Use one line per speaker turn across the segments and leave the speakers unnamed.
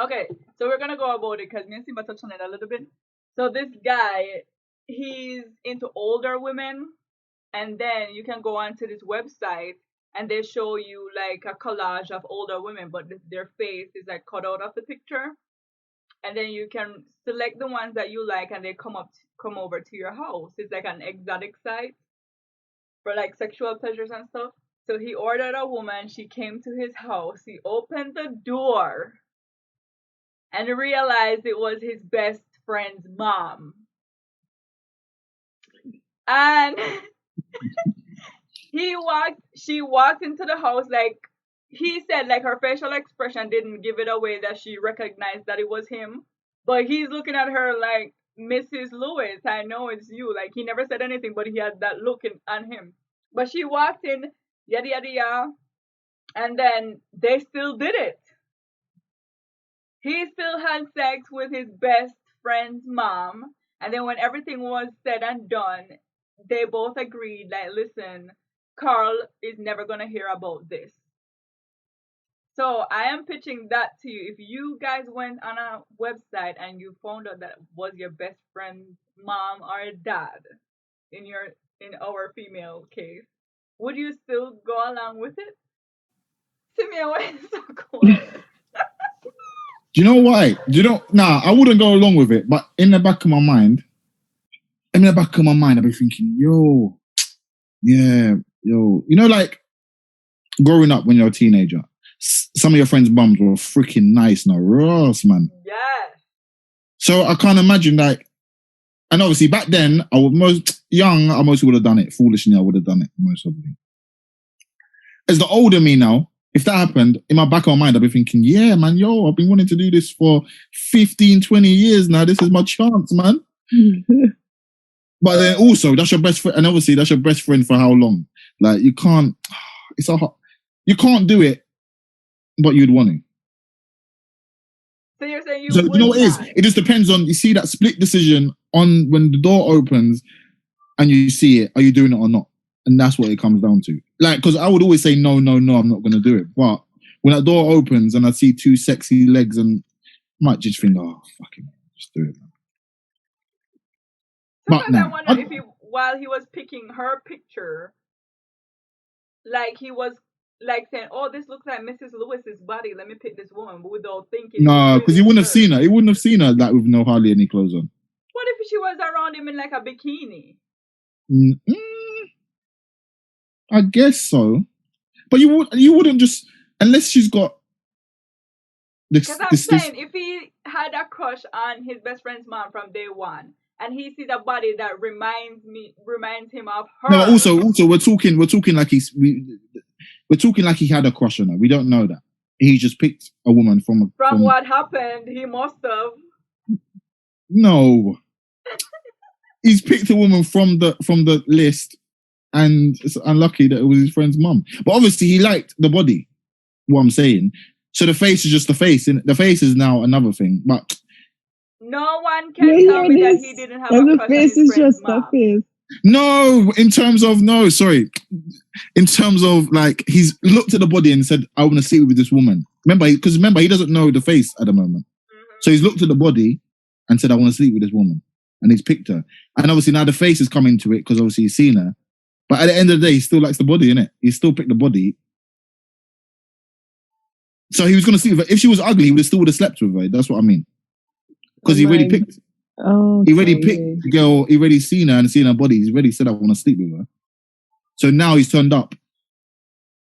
Okay, so we're gonna go about it because me and Simba touched on it a little bit. So this guy, he's into older women, and then you can go onto this website and they show you like a collage of older women, but their face is like cut out of the picture, and then you can select the ones that you like, and they come over to your house. It's like an exotic site for like sexual pleasures and stuff. So he ordered a woman. She came to his house. He opened the door and realized it was his best friend's mom. And she walked into the house, like he said, like her facial expression didn't give it away that she recognized that it was him. But he's looking at her like, Mrs. Lewis, I know it's you. Like he never said anything, but he had that look on him. But she walked in, yada yada yada, and then they still did it. He still had sex with his best friend's mom, and then when everything was said and done, they both agreed, like, listen, Carl is never gonna hear about this. So I am pitching that to you. If you guys went on a website and you found out that was your best friend's mom or dad, in our female case, would you still go along with it? Simeon, why is so quiet?
Do you know why? Nah, I wouldn't go along with it, but in the back of my mind, I'd be thinking, yo, like growing up when you're a teenager, some of your friends' mums were freaking nice now, Ross, man.
Yeah.
So I can't imagine, like, and obviously back then, I mostly would have done it. Foolishly, I would have done it, most probably. As the older me now, if that happened, in my back of my mind, I'd be thinking, yeah, man, I've been wanting to do this for 15, 20 years now. This is my chance, man. But then also, that's your best friend, and obviously that's your best friend for how long? Like, you can't do it, but you'd want to.
So you're saying
you know what it is? It just depends on, you see that split decision on when the door opens and you see it, are you doing it or not? And that's what it comes down to. Like, because I would always say, no, I'm not going to do it. But when that door opens and I see two sexy legs, and I might just think, oh, fucking just do it.
Sometimes I wonder if while he was picking her picture, like he was like saying, oh, this looks like Mrs. Lewis's body. Let me pick this woman, but without thinking.
No, because he wouldn't have seen her. He wouldn't have seen her like with hardly any clothes on.
What if she was around him in like a bikini?
I guess so, but you wouldn't just, unless she's got this.
Because I'm saying, if he had a crush on his best friend's mom from day one, and he sees a body that reminds him of her.
No, also we're talking like we're talking like he had a crush on her. We don't know that. He just picked a woman from
what happened. He must have.
No, he's picked a woman from the list. And it's unlucky that it was his friend's mum. But obviously he liked the body, what I'm saying. So the face is just the face. And the face is now another thing. But
no one can tell me that he didn't have a crush on his friend's mom.
No, in terms of like, he's looked at the body and said, I want to sleep with this woman. Remember, he doesn't know the face at the moment. Mm-hmm. So he's looked at the body and said, I want to sleep with this woman. And he's picked her. And obviously now the face has come into it because obviously he's seen her. But at the end of the day, he still likes the body, innit? He still picked the body. So he was going to sleep with her. If she was ugly, he still would have slept with her. That's what I mean. Because he already picked. Oh, okay. He already picked the girl. He already seen her and seen her body. He's already said, I want to sleep with her. So now he's turned up.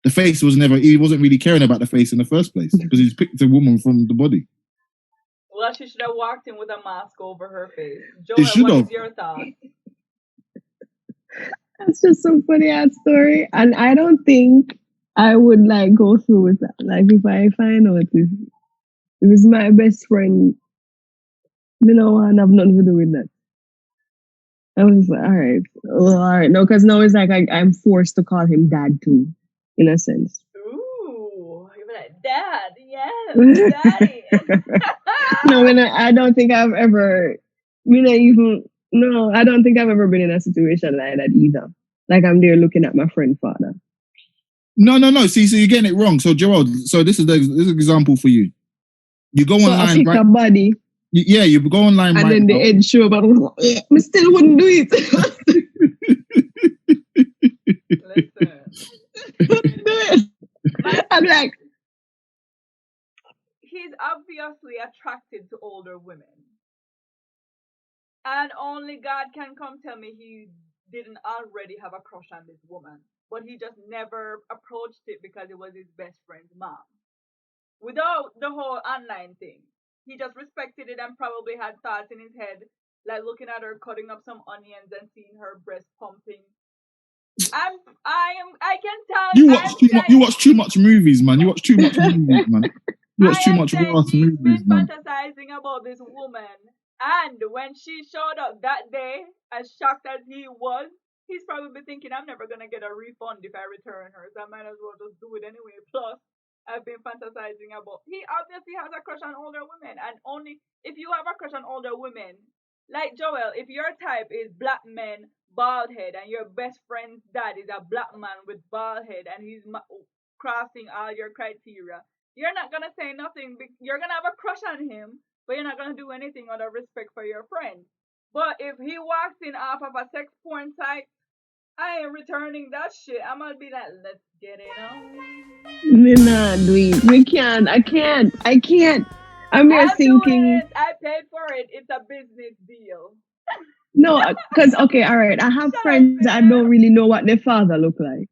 The face he wasn't really caring about the face in the first place because he's picked a woman from the body.
Well, she should have walked in with a mask over her face. Joel, what is your thought?
That's just some funny ass story, and I don't think I would like go through with that. Like if I find out if it's my best friend, and have nothing to do with that. I was like, all right, no, because now it's like I'm forced to call him dad too, in a sense.
Ooh, you're like, Dad, yes, Daddy.
No, I don't think I've ever, No, I don't think I've ever been in a situation like that either. Like I'm there looking at my friend father.
No. See, so you're getting it wrong. So Gerald, this is an example for you. You go
So I
online,
pick
right?
a body,
Yeah, you go online
and
right
then the
now.
head show, but I still wouldn't do it.
Listen, my
I'm
thing
like,
is, he's obviously attracted to older women. And only God can come tell me he didn't already have a crush on this woman. But he just never approached it because it was his best friend's mom. Without the whole online thing. He just respected it and probably had thoughts in his head, like looking at her cutting up some onions and seeing her breast pumping. I can tell
You watch
I'm
too much. You
saying
watch too much movies, man. You watch too much movies, man. You watch
I
too
am
much
saying
worse
he's
movies,
been
man.
fantasizing about this woman. And when she showed up that day, as shocked as he was, he's probably thinking, I'm never going to get a refund if I return her, so I might as well just do it anyway. Plus, I've been fantasizing about. He obviously has a crush on older women. And only if you have a crush on older women, like Joel, if your type is black men, bald head, and your best friend's dad is a black man with bald head, and he's crossing all your criteria, you're not gonna say nothing. You're gonna have a crush on him, but you're not gonna do anything out of respect for your friend. But if he walks in off of a sex porn site, I ain't returning that shit. I'm gonna be like, let's get it on.
me not do it. We can't. I can't. I can't. I'm here
I'll do
thinking,
it. I paid for it. It's a business deal.
no, because, okay, all right. I have
Shut up,
friends that I
man.
don't really know what their father look like,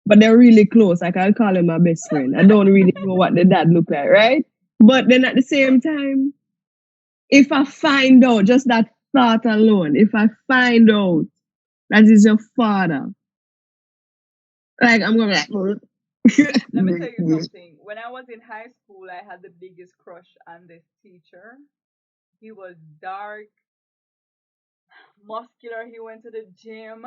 but they're really close. Like, I'll call him my best friend. I don't really know what the dad look like, right? But then at the same time, if I find out, just that thought alone, if I find out that is your father, like, I'm gonna be like,
Let me tell you something. When I was in high school, I had the biggest crush on this teacher. He was dark, muscular. He went to the gym.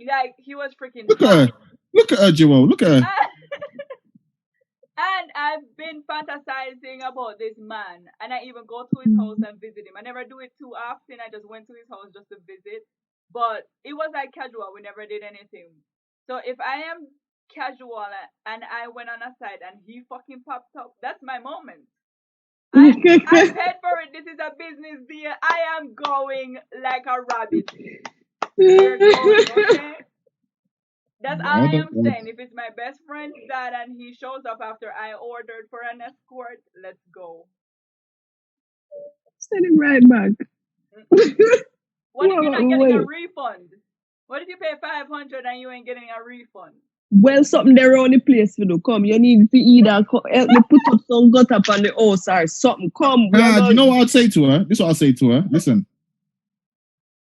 Like, he was freaking
Look at
hot.
her. Look at her, Joel. Look at her.
And I've been fantasizing about this man. And I even go to his house and visit him. I never do it too often. I just went to his house just to visit. But it was like casual. We never did anything. So if I am casual and I went on a side and he fucking popped up, that's my moment. I paid for it. This is a business deal. I am going like a rabbit. We're going, okay? That's all I am saying. If it's my best friend's dad and he shows up after I ordered for an escort, let's go.
send him right back.
What if you're not getting a
Wait.
refund? What if you pay 500 and you ain't getting a refund?
Well, something there around the place for do. Come, you need to either help me put up some gut up on the house or something. Come, we are
Do you
going.
know what I'd say to her? This is what I'd say to her. Listen,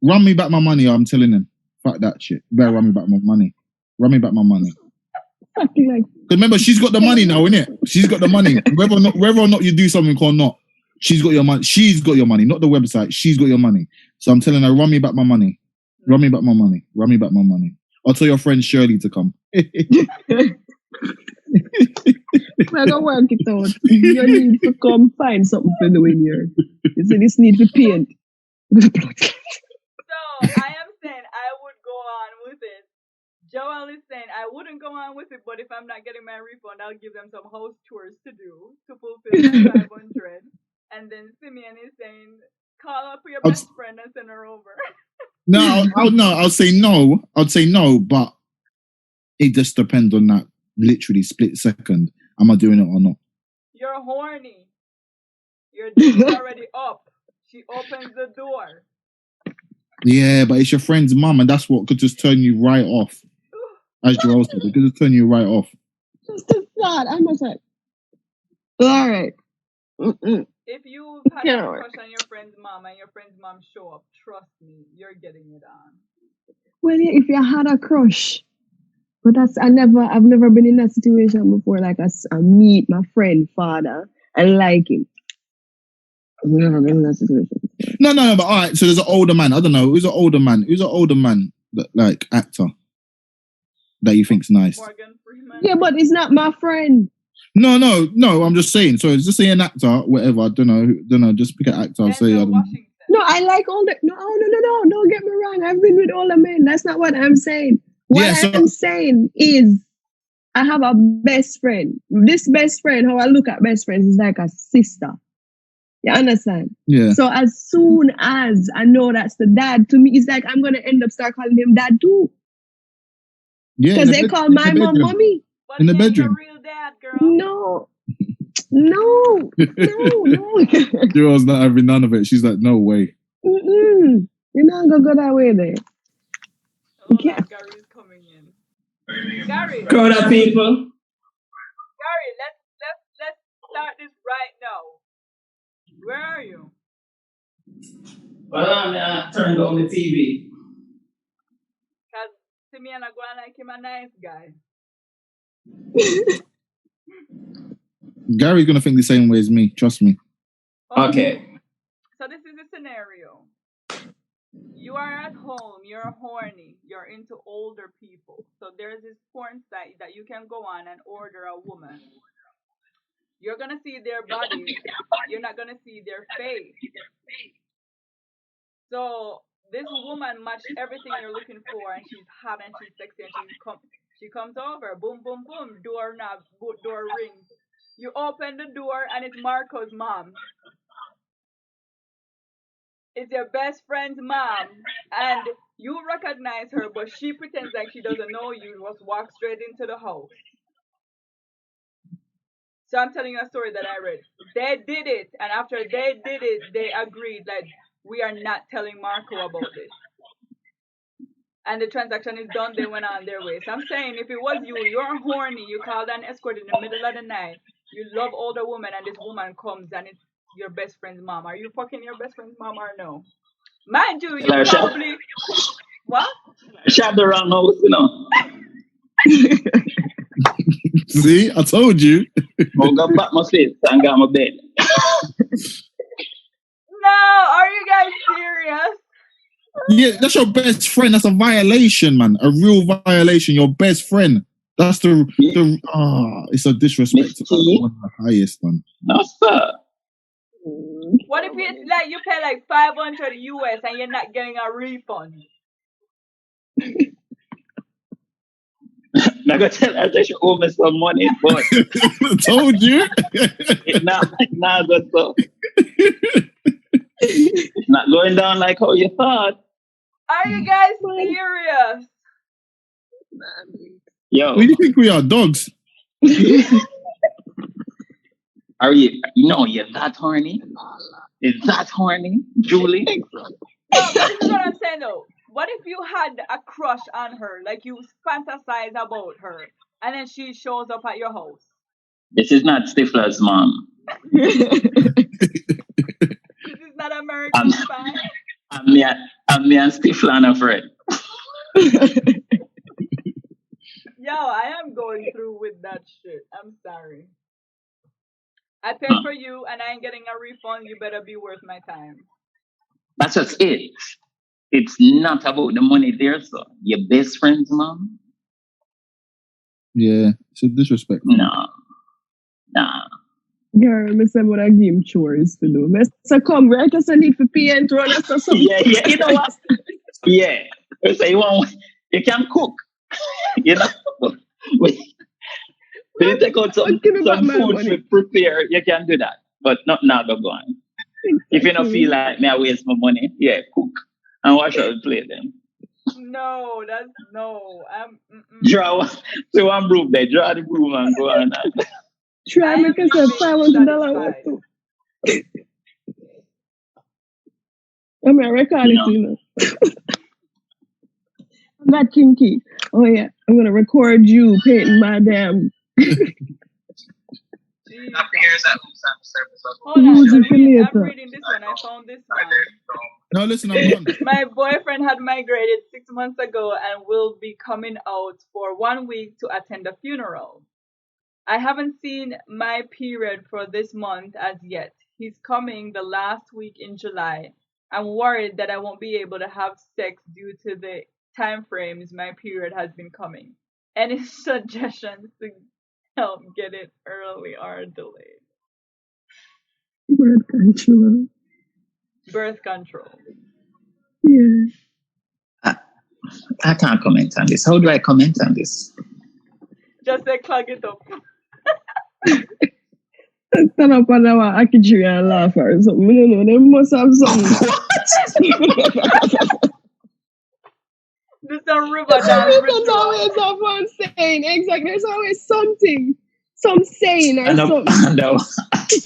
run me back my money. Or I'm telling him, fuck that shit. You better run me back my money. Run me back my money.
Fucking like,
Remember, she's got the money now, innit? She's got the money. Whether or not you do something or not, she's got your money. She's got your money, not the website. She's got your money. So I'm telling her, run me back my money. Run me back my money. Run me back my money. I'll tell your friend Shirley to come.
we're gonna work it out. You need to come find something to do in here. You see, this need to paint.
So I am saying I would go on with it. Joel is saying I wouldn't go on with it, but if I'm not getting my refund, I'll give them some house chores to do to fulfill my 500. And then Simeon is saying, call up your best friend and send her over.
No, I'll say no. I'd say no, but it just depends on that literally split second. Am I doing it or not?
You're horny. Your dick is already up. She opens the door.
Yeah, but it's your friend's mum, and that's what could just turn you right off. As Joel said, it could just turn you right off.
Just a thought. I must say. All right.
If you've had a crush on your friend's mom and your friend's mom show up, trust me, you're getting it on.
Well, yeah, if you had a crush, but I've never been in that situation before. Like I meet my friend father and like him. I've never been in that situation.
No, but all right. So there's an older man. I don't know who's an older man. Who's an older man that like actor that you think's nice?
Morgan Freeman.
Yeah, but it's not my friend.
No. I'm just saying. So just say an actor, whatever. I don't know. Just pick an actor. I'll say I don't know.
No, I like older. No. Don't get me wrong. I've been with older men. That's not what I'm saying. What I'm saying is I have a best friend. This best friend, how I look at best friends, is like a sister. You understand?
Yeah.
So as soon as I know that's the dad, to me, it's like I'm gonna end up start calling him dad too.
Yeah.
Because they call
in
my
the
mom
bedroom.
mommy.
But
In the
he ain't your
bedroom.
real dad, girl.
No. No.
Girl's not having none of it. She's like, no way.
Mm-mm. You're not gonna go that way there.
Hold
Yeah.
on, Gary's coming in. Gary,
Crowd of people.
Gary, let's start this right now. Where are you?
Well, I'm turn down the TV.
Cause to me and I go like him a nice guy.
Gary's gonna think the same way as me. Trust me.
Okay.
So this is the scenario. You are at home, you're horny, you're into older people. So there's this porn site that you can go on and order a woman. You're gonna see their bodies, you're not gonna see their face. So this woman matched everything you're looking for, and she's hot and she's sexy, and she comes over, boom, boom, boom, door knob, door rings. You open the door, and it's Marco's mom. It's your best friend's mom, and you recognize her, but she pretends like she doesn't know you. Just walk straight into the house. So I'm telling you a story that I read. They did it, and after they did it, they agreed that we are not telling Marco about this. And the transaction is done. They went on their way. So I'm saying, if it was you, you're horny, you called an escort in the middle of the night, you love older woman, and this woman comes and it's your best friend's mom. Are you fucking your best friend's mom or no? Mind you, you probably what?
Shut the wrong house, you know.
See, I told you.
I'll go back my face and get my bed.
No, are you guys serious?
Yeah, that's your best friend. That's a violation, man. A real violation. Your best friend. That's it's a disrespect to one of the highest, man.
No, sir.
What if it's like you pay like 500 US and you're not getting a refund?
I'm gonna tell her that she owe me some money, but
I told you.
it's not good stuff. It's not going down like how you thought.
Are you guys serious?
Yo,
What do you think we are, dogs?
are you? No, you're that horny. Is that horny, Julie?
No, but this is what I'm saying though. What if you had a crush on her, like you fantasize about her, and then she shows up at your house?
This is not Stifler's mom.
This is not American Spy.
I'm me and Stifler and a friend.
Yo, I am going through with that shit. I'm sorry. I paid for you and I ain't getting a refund. You better be worth my time.
That's just it. It's not about the money there, so your best friend's mom?
Yeah, it's a disrespect.
Nah.
Girl, I said what I give him chores to do. Mr. Come, right? Just need for pay and run us or something.
Yeah, you know what? Yeah. So you can cook. You know? When you take out some food to prepare, you can do that. But not now go on. Exactly. If you don't feel like me, I waste my money, yeah, cook. And wash out the plate then.
No, that's no.
Draw so one broom there, draw the broom and go on.
Try make us a $500 I'm gonna record it, you know. I'm not kinky. Oh yeah, I'm gonna record you painting my damn.
Hold on, I'm reading this one. I found this one.
No, listen, I'm done.
My boyfriend had migrated 6 months ago and will be coming out for 1 week to attend a funeral. I haven't seen my period for this month as yet. He's coming the last week in July. I'm worried that I won't be able to have sex due to the time frames my period has been coming. Any suggestions to help get it early or delayed?
Birth control.
Birth control.
Yeah.
I can't comment on this. How do I comment on this?
Just say clog it up.
Stand up on our Ackee tree and laugh or something. I don't know. They must have something.
Do some river dance
There's
ritual.
always someone saying. Exactly. There's always something. Some saying or something.
And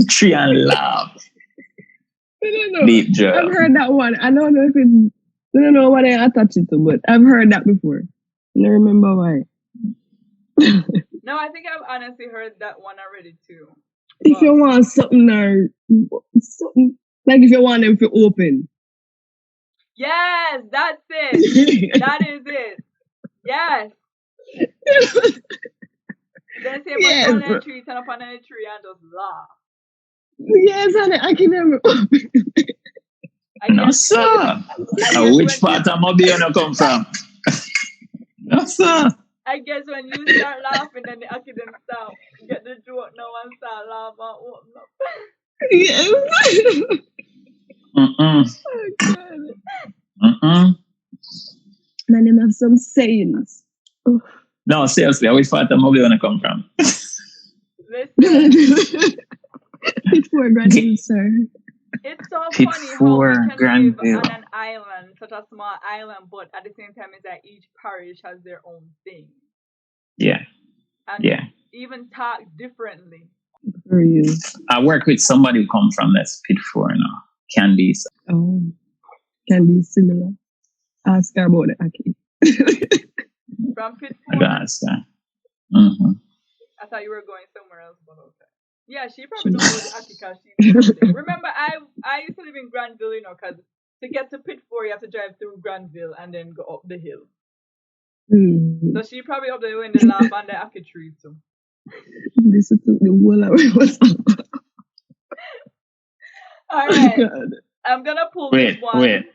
tree and laugh.
I don't know.
Deep joke.
I've heard that one. I don't know if it's. I don't know what I attach it to, but I've heard that before. I don't remember why.
No, I think I've honestly heard that one already too.
If you want something or something, like if you want them to open.
Yes, that's it. That is it. Yes. Then say,
Yes.
on a tree, turn up on a tree and just laugh.
Yes, and I can never open.
No, sir. Which part of Mobile come from? No, sir.
I guess when you start laughing, then the Ackee them start get the joke now and start laughing and open up.
Yes. Man, them have some sayings. Oh.
No, seriously, which part of Mobile come from?
Listen.
It's for granted, sir.
It's so funny how we can live on an island, such a small island, but at the same time, it's that each parish has their own thing.
Yeah.
And even talk differently.
For you.
I work with somebody who comes from that Pitford now. Candice.
Oh. Candice similar. Ask her about the Ackee.
From Pitford?
Ask her. Mm-hmm.
I thought you were going somewhere else, but okay. Yeah, she probably don't know the Ackee because she's remember, I used to live in Granville, you know, because to get to Pitford, you have to drive through Granville and then go up the hill.
Mm-hmm.
So she probably up there when they laugh on the Ackee tree too.
This is the whole of
All right. Oh, I'm going to pull this one.
Wait.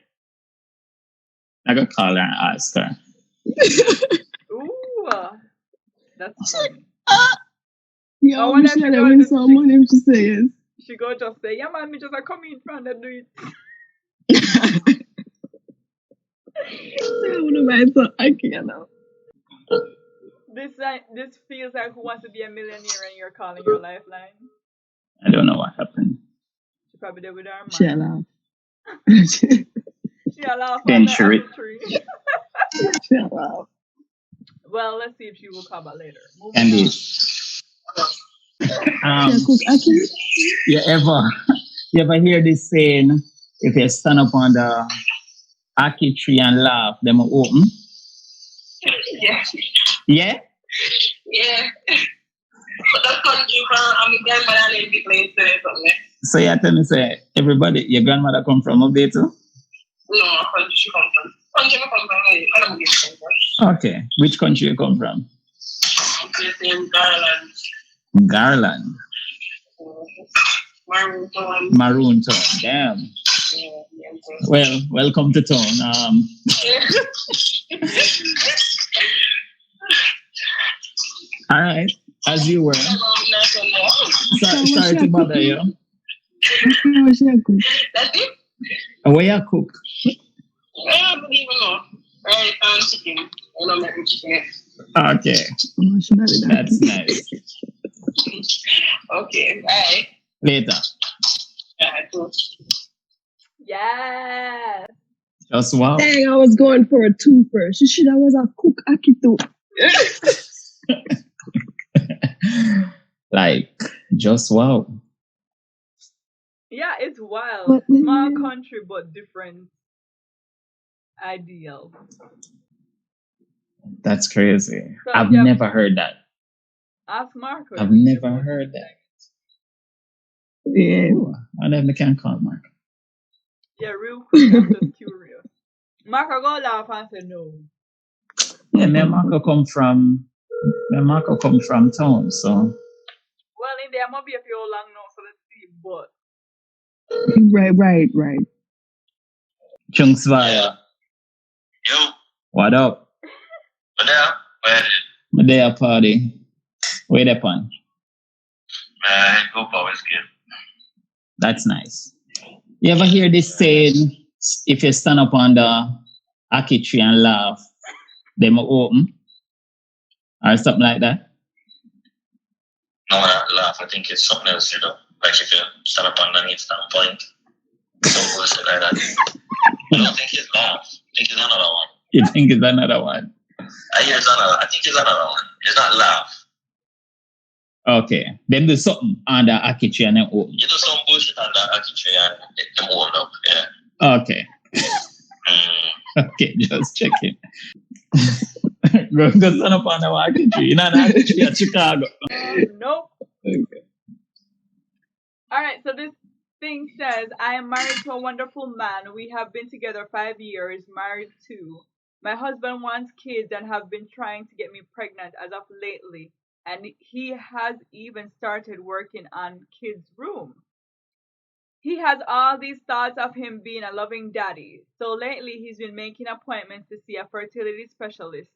I got to call her and ask her.
Ooh. That's funny.
Yeah, I wish I win some money if she says.
She go just say, yeah man, me just a come in front and do it.
I want to buy some Ackee now.
This feels like Who Wants to Be a Millionaire and you're calling your lifeline.
I don't know what happened.
She probably did with her man.
She laugh.
She laugh on the Ackee tree.
She laugh.
Well, let's see if she will come back later.
Indeed. You ever hear this saying, if you stand up on the Ackee tree and laugh, them will open?
Yeah.
Yeah?
Yeah. But that's country from my grandmother and people in something.
So you tell me, say, everybody, your grandmother come from up there too?
No, country she come from. Country come from, I don't get from.
Okay. Which country you come from?
Place named Garland.
Garland. Maroon Town. Damn.
Yeah.
Well, welcome to town. All right. As you were. Sorry to bother you.
That's it?
Where you cook?
I don't even know. I found chicken. I don't make chicken.
Okay. That's nice.
Okay, bye.
Later.
Yes.
Just wow.
Dang, I was going for a 2 first. She should have was a cook Ackee too.
Like, just wow.
Yeah, it's wild. Small country, but different ideals.
That's crazy.
So,
I've never heard that.
Ask Marco.
I've never heard that.
Yeah.
Ooh, I never can call Mark.
Yeah, real quick. I'm just curious. Marco go laugh and say no.
Yeah, me and Marco come from town, so.
Well, in there might be a few long now, so let's see. But
Right.
Chungsvaya.
Yo.
What up?
What there? Where?
My day a party. Where they on?
Man, go for his game.
That's nice. You ever hear this saying, if you stand up on the Ackee tree and laugh, they will open? Or something like that?
No, I laugh. I think it's something else, you know. Like if you stand up underneath standpoint, some bullshit like that. I don't think it's laugh. I think it's another one.
You think it's another one?
I think it's another one. It's not laugh.
Okay. Then do something under Ackee tree and then open.
You do some bullshit under Ackee tree and them hold up, yeah.
Okay.
Mm.
Okay, just checking. Go stand up on the Ackee tree. You know the Ackee tree at Chicago.
Nope.
Okay.
All right, so this thing says, I am married to a wonderful man. We have been together 5 years, married 2. My husband wants kids and have been trying to get me pregnant as of lately. And he has even started working on kids' room. He has all these thoughts of him being a loving daddy. So lately he's been making appointments to see a fertility specialist.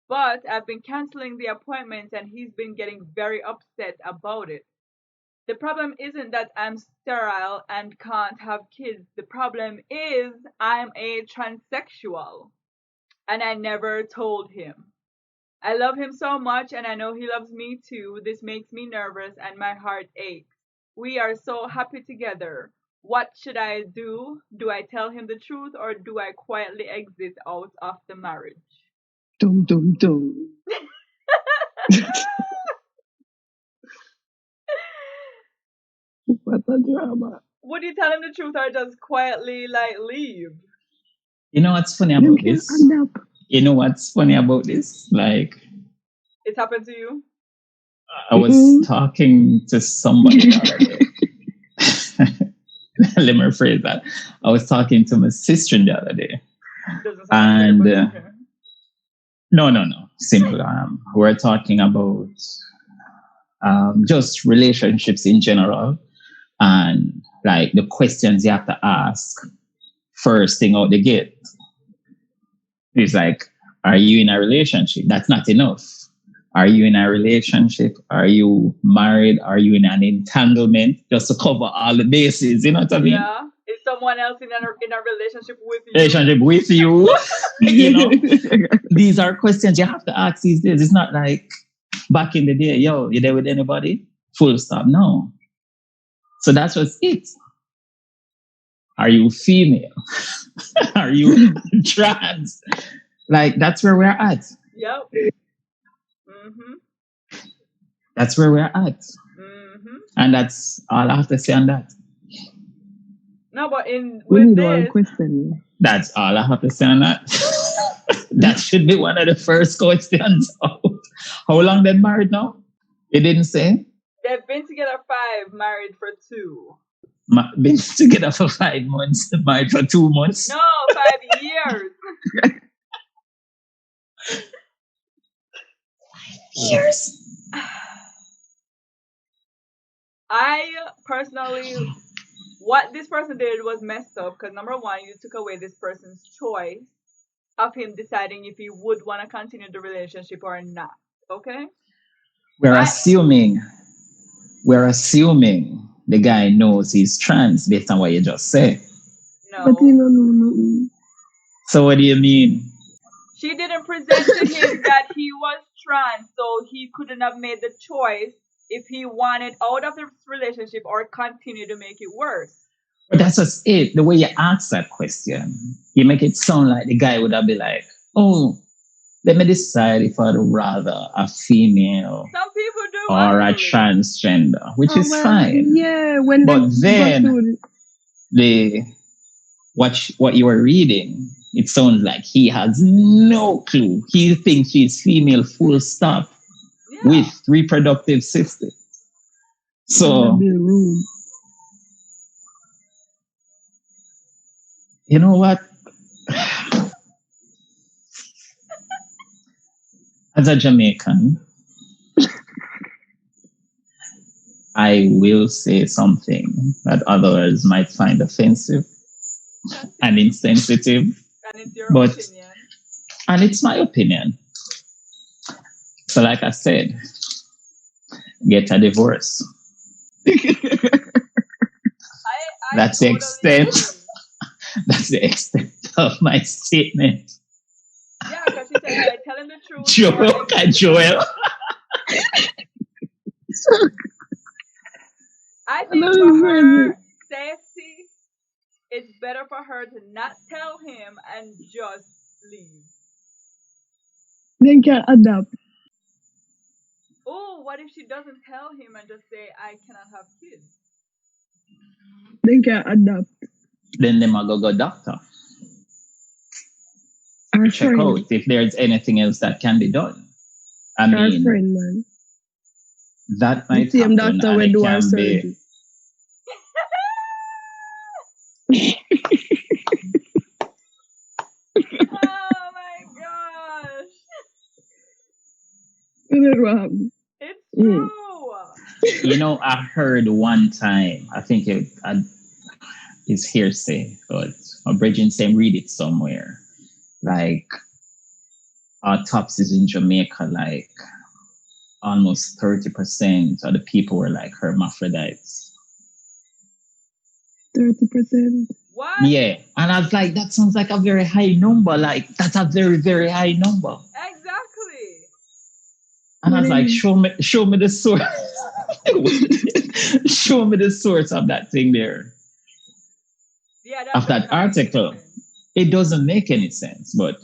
But I've been canceling the appointments and he's been getting very upset about it. The problem isn't that I'm sterile and can't have kids. The problem is I'm a transsexual. And I never told him. I love him so much and I know he loves me too. This makes me nervous and my heart aches. We are so happy together. What should I do? Do I tell him the truth or do I quietly exit out of the marriage?
Dum dum dum. What a drama.
Would you tell him the truth or just quietly leave?
You know what's funny about this? You know what's funny about this? Like,
it happened to you?
I was talking to somebody the other day. Let me rephrase that. I was talking to my sister the other day. And no. Simple. We're talking about just relationships in general and like the questions you have to ask first thing out the gate. It's like, are you in a relationship? That's not enough. Are you in a relationship? Are you married? Are you in an entanglement? Just to cover all the bases, you know what I mean?
Yeah. Is someone else in a relationship with you?
Relationship with you. You know? These are questions you have to ask these days. It's not like back in the day, yo, you there with anybody? Full stop. No. So that's what's it. Are you female? Are you trans? Like, that's where we're at.
Yep. Mm-hmm.
That's where we're at.
Mm-hmm.
And that's all I have to say on that.
No, but with this...
question.
That's all I have to say on that. That should be one of the first questions out. How long they married now? You didn't say?
They've been together 5, married for 2.
Been together for 5 months, married for 2 months?
No, 5 years.
Years.
I personally, what this person did was messed up because number one, you took away this person's choice of him deciding if he would want to continue the relationship or not. Okay?
We're assuming the guy knows he's trans based on what you just said.
No.
But no.
So what do you mean?
She didn't present to him that he was trans, so he couldn't have made the choice if he wanted out of this relationship or continue to make it worse.
But that's just it. The way you ask that question, you make it sound like the guy would have been like, oh, let me decide if I'd rather a female
Some people do
or
actually.
a transgender, which is fine.
Yeah,
but then what you were reading, it sounds like he has no clue. He thinks she's female, full stop, with reproductive system. So, you know what? As a Jamaican, I will say something that others might find offensive and insensitive.
And it's your opinion.
And it's my opinion. So like I said, get a divorce. That's the extent. That's the extent of my statement.
Yeah, because she said, I tell him the truth.
Joel.
I think for her safety, it's better for her to not tell him and just leave.
They can adapt.
Oh, what if she doesn't tell him and just say, I cannot have kids?
They can adapt.
Then they might go doctor.
Our
Check
friend.
out if there's anything else that can be done. I
Our
mean,
friend, man.
that
The
might
same
happen,
doctor
and
will
it
do our
can be.
surgery.
Oh my gosh.
What happened?
It's true.
You know, I heard one time, I think it's hearsay, but Bridget Sam read it somewhere. Like, autopsies in Jamaica, like, almost 30% of the people were like hermaphrodites.
30%.
What?
Yeah. And I was like, that sounds like a very high number. Like, that's a very, very high number.
Exactly.
And I was like, show me the source. Show me the source of that thing there.
Yeah,
of that article. It doesn't make any sense. But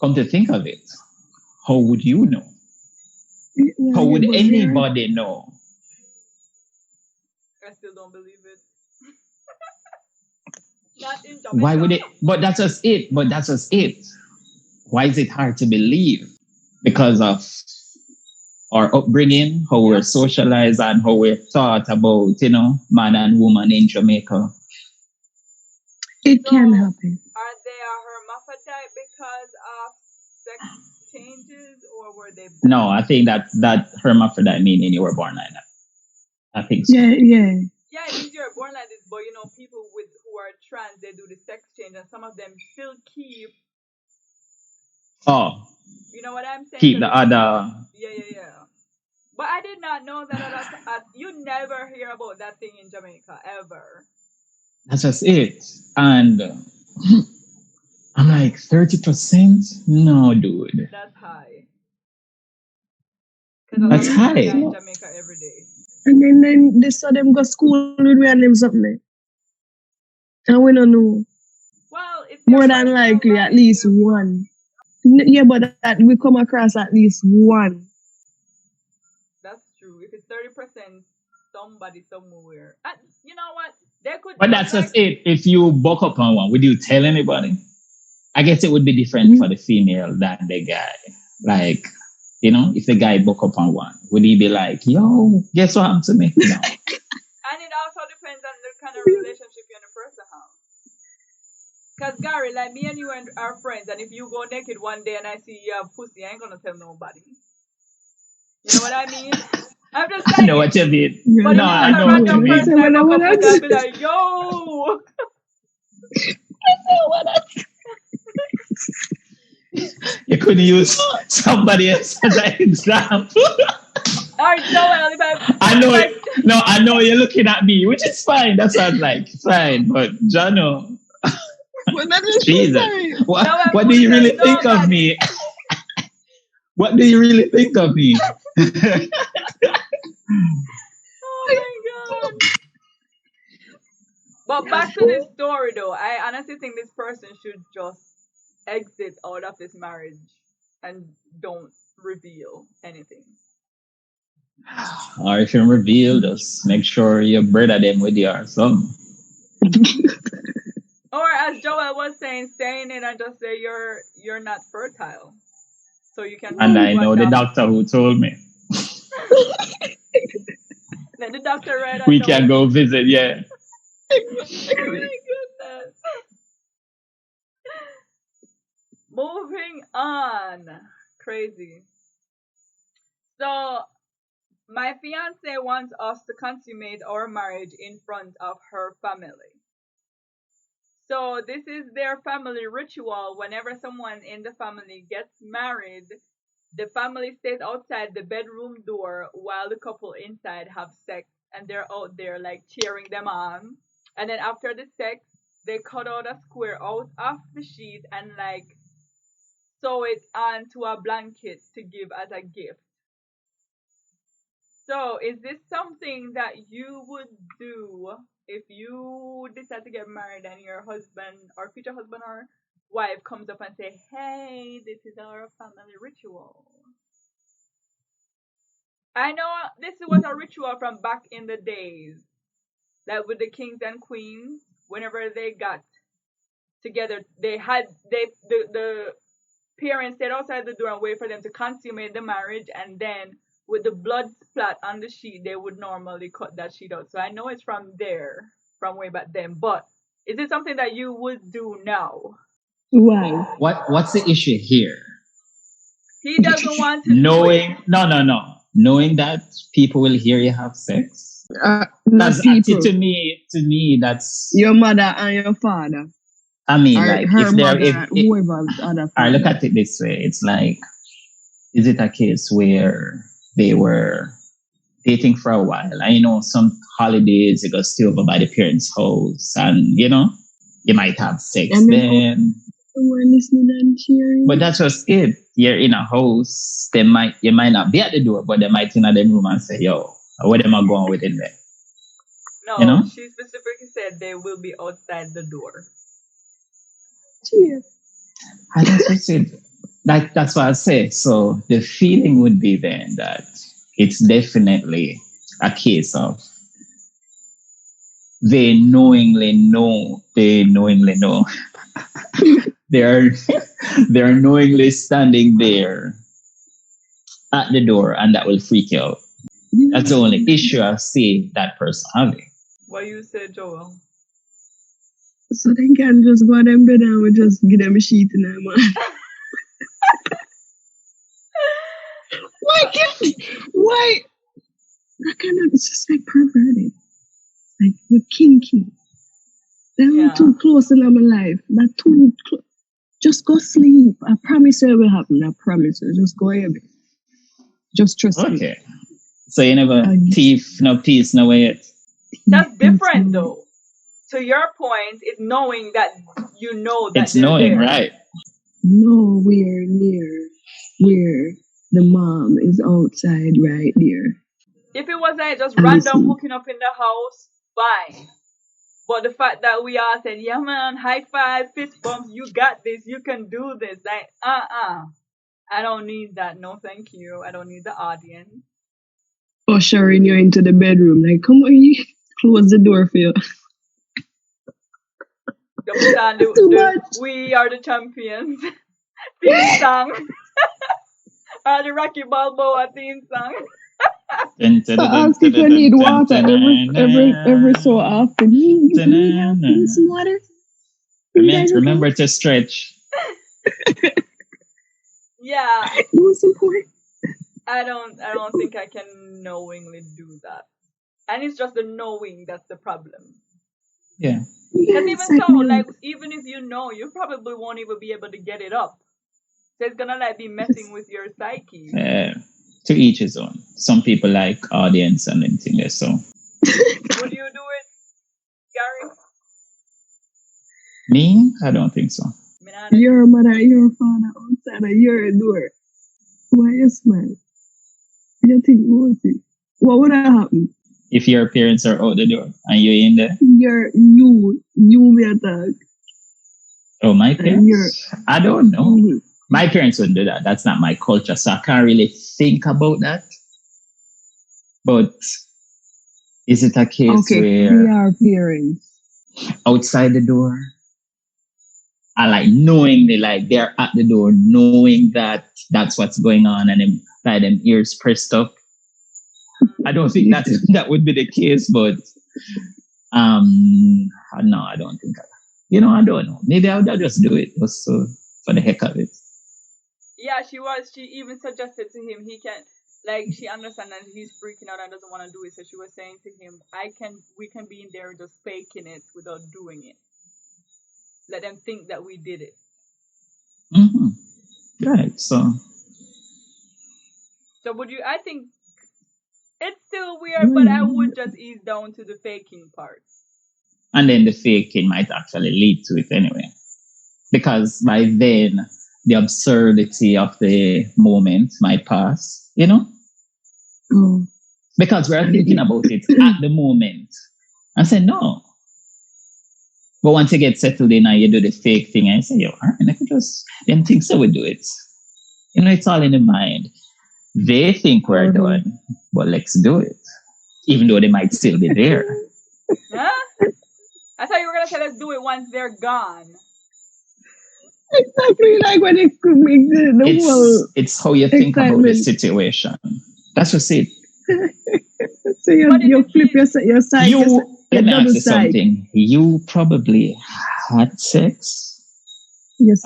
come to think of it, how would you know? How would anybody know?
I still don't believe it. Not in Jamaica.
Why would it? But that's just it. Why is it hard to believe? Because of our upbringing, how we're socialized, and how we're taught about, man and woman in Jamaica.
It can happen.
Are they a hermaphrodite because of sex changes, or were they born?
No, I think that hermaphrodite meaning you were born like that. I think so.
Yeah.
Yeah, it means you're born like this, but people who are trans, they do the sex change, and some of them still keep.
Oh.
You know what I'm saying?
Keep the other.
Yeah. But I did not know that. You never hear about that thing in Jamaica ever.
That's just it. And I'm like, 30%? No, dude.
That's high.
That's high.
In Jamaica every day.
And then they saw them go school with me and them something. And we don't know.
Well, it's
more than likely at least one. Yeah, but that we come across at least one.
That's true. If it's 30%, somebody somewhere. And you know what? They could.
But that's just it. If you buck up on one, would you tell anybody? I guess it would be different for the female than the guy. Like, if the guy buck up on one, would he be like, yo, guess what happened to me? No.
And it also depends on the kind of relationship you and the person have. Because, Gary, like me and you are friends, and if you go naked one day and I see you have pussy, I ain't gonna tell nobody. You know what I mean? I'm just saying.
I know what you mean.
But
no, I know what you mean.
I'll be like, yo!
I know what I
You could use somebody else as an example.
Alright, Joel,
I know you're looking at me, which is fine. That sounds like fine, but Jono, Jesus, what do you really think of me? What do you really think of me?
Oh my God. But back to this story though, I honestly think this person should just exit out of this marriage and don't reveal anything.
Or if you reveal, just make sure you brother them with you or something.
Or as Joel was saying, stay in it and just say you're not fertile. So you can.
And I know the doctor who told me.
Then the doctor read.
We can go visit, yeah.
Oh my goodness. Moving on. Crazy. So, my fiance wants us to consummate our marriage in front of her family. So, this is their family ritual. Whenever someone in the family gets married, the family stays outside the bedroom door while the couple inside have sex, and they're out there like cheering them on. And then after the sex, they cut out a square out of the sheet and like sew it onto a blanket to give as a gift. So, is this something that you would do if you decide to get married and your husband or future husband or wife comes up and say, "Hey, this is our family ritual." I know this was a ritual from back in the days, like with the kings and queens. Whenever they got together, the parents stayed outside the door and wait for them to consummate the marriage, and then with the blood splat on the sheet, they would normally cut that sheet out. So I know it's from there, from way back then. But is it something that you would do now?
Why?
What's the issue here?
He doesn't want to do it.
Knowing that people will hear you have sex.
Not
That's
people.
to me, that's
Your mother and your father.
I mean,
Or
like
her
if there,
mother, whoever other
I look
father.
at it this way, it's like, is it a case where they were dating for a while? I know some holidays you go stay over by the parents' house, and you might have sex
And
then.
someone listening and cheering.
But that's just it. You're in a house, you might not be at the door, but they might in the room and say, "Yo, what am I going with in there?"
No, she specifically said they will be outside the door.
Cheer.
I just said, like that's what I say. So the feeling would be then that it's definitely a case of they knowingly know. they're they're knowingly standing there at the door, and that will freak you out. That's the only issue I see that person having.
What you say, Joel?
So they can just go to them bed and we just give them a sheet in their man. Why? That kind of, it's just like perverted. Like, we're kinky. They're too close in my life. Not too close. Just go sleep. I promise you it will happen. I promise you. Just go ahead. Just trust me.
Okay. So you never thief, no peace, no way yet.
That's different though. To your point, it's knowing that you know that
it's knowing,
there.
Right?
Nowhere near where the mom is outside right there.
If it was like just random hooking up in the house, fine. But the fact that we all said, "Yeah, man, high five, fist bumps, you got this, you can do this," like, I don't need that. No, thank you. I don't need the audience.
Ushering you into the bedroom, like, come on, you close the door for you.
We are the champions. Theme song. The Rocky Balboa theme song.
So ask if you need water every so often. You need some water?
Remember to stretch.
Yeah.
Most important.
I don't think I can knowingly do that. And it's just the knowing that's the problem.
Yeah.
Because even so, like, even if you know, you probably won't even be able to get it up. So it's gonna like be messing with your psyche.
To each his own. Some people like audience and anything there, so.
Would you do it, Gary?
Me? I don't think so.
Your mother, your father outside of your door. Why you smile? You think about it. What would have happened?
If your parents are out the door and you're in there?
You be attacked.
Oh, my parents? I don't know. Mm-hmm. My parents wouldn't do that. That's not my culture, so I can't really think about that. But is it a case where
we are parents
outside the door? I like knowingly, like they're at the door, knowing that that's what's going on, and then like them ears pressed up. I don't think that would be the case, but no, I don't think. I don't know. Maybe I would just do it just for the heck of it.
Yeah, she even suggested to him he can, like, she understands that he's freaking out and doesn't want to do it. So she was saying to him, we can be in there just faking it without doing it. Let them think that we did it.
Mm-hmm. Right. So
would you? I think it's still weird, but I would just ease down to the faking part.
And then the faking might actually lead to it anyway, because by then the absurdity of the moment might pass.
Oh.
Because we're thinking about it at the moment. I said, no. But once you get settled in and you do the fake thing, I say, yo, all right, I could just, them think so we do it. You know, it's all in the mind. They think we're done, but let's do it. Even though they might still be there.
Huh? I thought you were going to say let's do it once they're gone.
Exactly, like when it could make the whole
it's how you think about the situation. That's just it.
So you flip your side,
let me ask you something. You probably had sex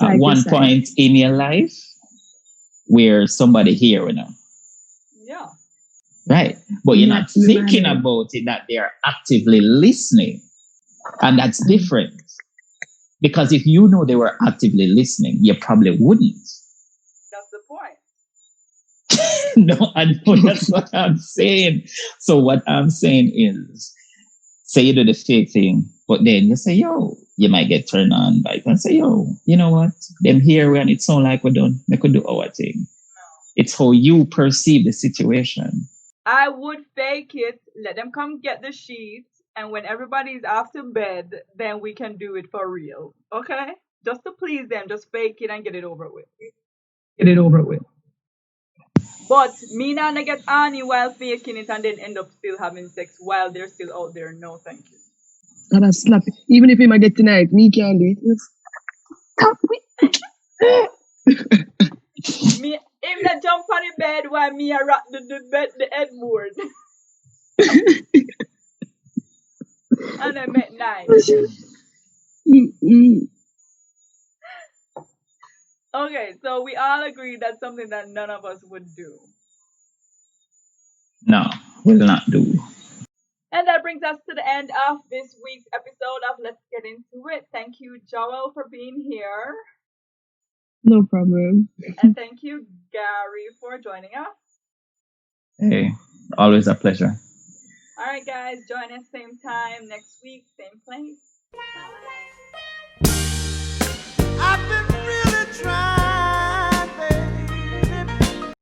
at one point in your life where somebody here, you know.
Yeah.
Right. But you're not thinking about it that they're actively listening. And that's different. Because if you know they were actively listening, you probably wouldn't.
That's the point.
No, I know that's what I'm saying. So what I'm saying is, say you do the fake thing, but then you say, yo, you might get turned on by it and say, yo, you know what? Them here when it sound like we're done, they could do our thing. No. It's how you perceive the situation.
I would fake it, let them come get the sheets, and when everybody's off to bed, then we can do it for real. Okay? Just to please them, just fake it and get it over with. But me not gonna get Annie while faking it and then end up still having sex while they're still out there. No, thank you.
And I slap it. Even if he might get tonight, me can't do it. Stop
it. Me, him that jump on the bed while me a rock the headboard. And I met nice. Okay, so we all agree that's something that none of us would do.
No, will not do.
And that brings us to the end of this week's episode of Let's Get Into It. Thank you, Joel, for being here.
No problem.
And thank you, Gary, for joining us.
Hey, always a pleasure.
All right, guys, join us same time next week, same place.